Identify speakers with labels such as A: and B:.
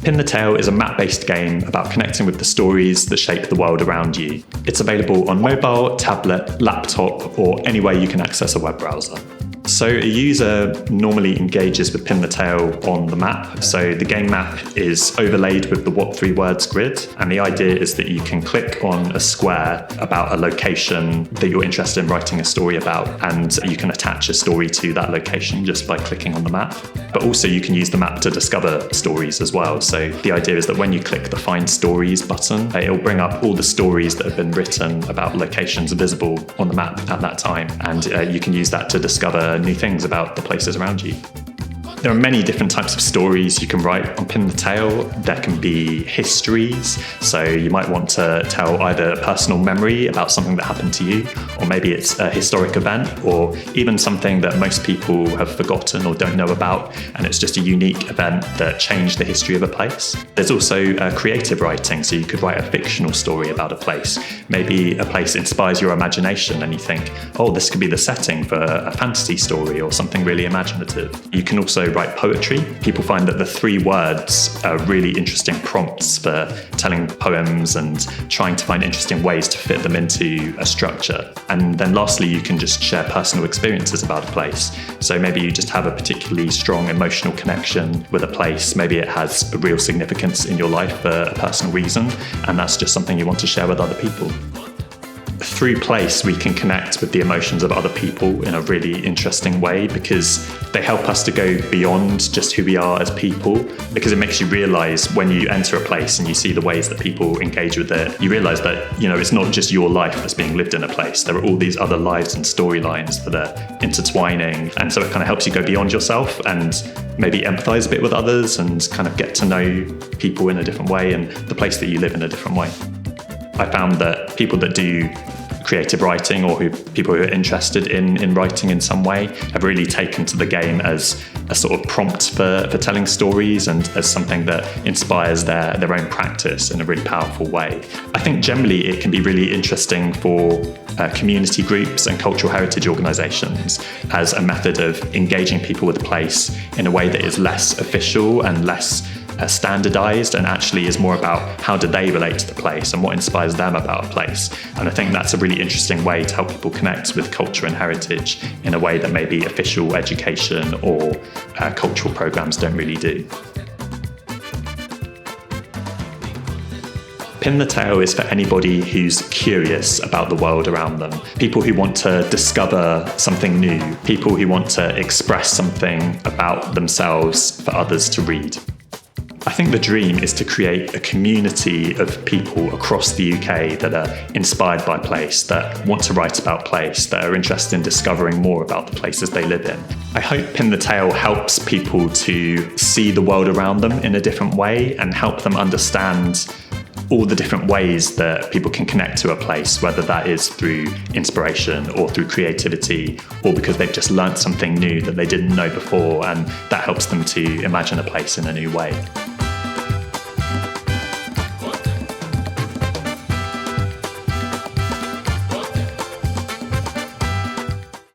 A: Pin the Tail is a map-based game about connecting with the stories that shape the world around you. It's available on mobile, tablet, laptop, or any way you can access a web browser. So a user normally engages with Pin the Tail on the map. So the game map is overlaid with the What 3 Words grid. And the idea is that you can click on a square about a location that you're interested in writing a story about. And you can attach a story to that location just by clicking on the map. But also you can use the map to discover stories as well. So the idea is that when you click the Find Stories button, it'll bring up all the stories that have been written about locations visible on the map at that time. And you can use that to discover new things about the places around you. There are many different types of stories you can write on Pin the Tail. There can be histories, so you might want to tell either a personal memory about something that happened to you, or maybe it's a historic event, or even something that most people have forgotten or don't know about, and it's just a unique event that changed the history of a place. There's also creative writing, so you could write a fictional story about a place. Maybe a place inspires your imagination and you think, oh, this could be the setting for a fantasy story or something really imaginative. You can also write poetry. People find that the 3 words are really interesting prompts for telling poems and trying to find interesting ways to fit them into a structure. And then lastly, you can just share personal experiences about a place. So maybe you just have a particularly strong emotional connection with a place. Maybe it has a real significance in your life for a personal reason, and that's just something you want to share with other people. Through place, we can connect with the emotions of other people in a really interesting way because they help us to go beyond just who we are as people, because it makes you realise when you enter a place and you see the ways that people engage with it, you realise that, it's not just your life that's being lived in a place. There are all these other lives and storylines that are intertwining. And so it kind of helps you go beyond yourself and maybe empathise a bit with others and kind of get to know people in a different way and the place that you live in a different way. I found that people that do creative writing or people who are interested in writing in some way have really taken to the game as a sort of prompt for telling stories and as something that inspires their own practice in a really powerful way. I think generally it can be really interesting for community groups and cultural heritage organisations as a method of engaging people with a place in a way that is less official and less standardized and actually is more about how do they relate to the place and what inspires them about a place. And I think that's a really interesting way to help people connect with culture and heritage in a way that maybe official education or cultural programs don't really do. Pin the Tail is for anybody who's curious about the world around them. People who want to discover something new. People who want to express something about themselves for others to read. I think the dream is to create a community of people across the UK that are inspired by place, that want to write about place, that are interested in discovering more about the places they live in. I hope Pin the Tail helps people to see the world around them in a different way and help them understand all the different ways that people can connect to a place, whether that is through inspiration or through creativity or because they've just learnt something new that they didn't know before, and that helps them to imagine a place in a new way.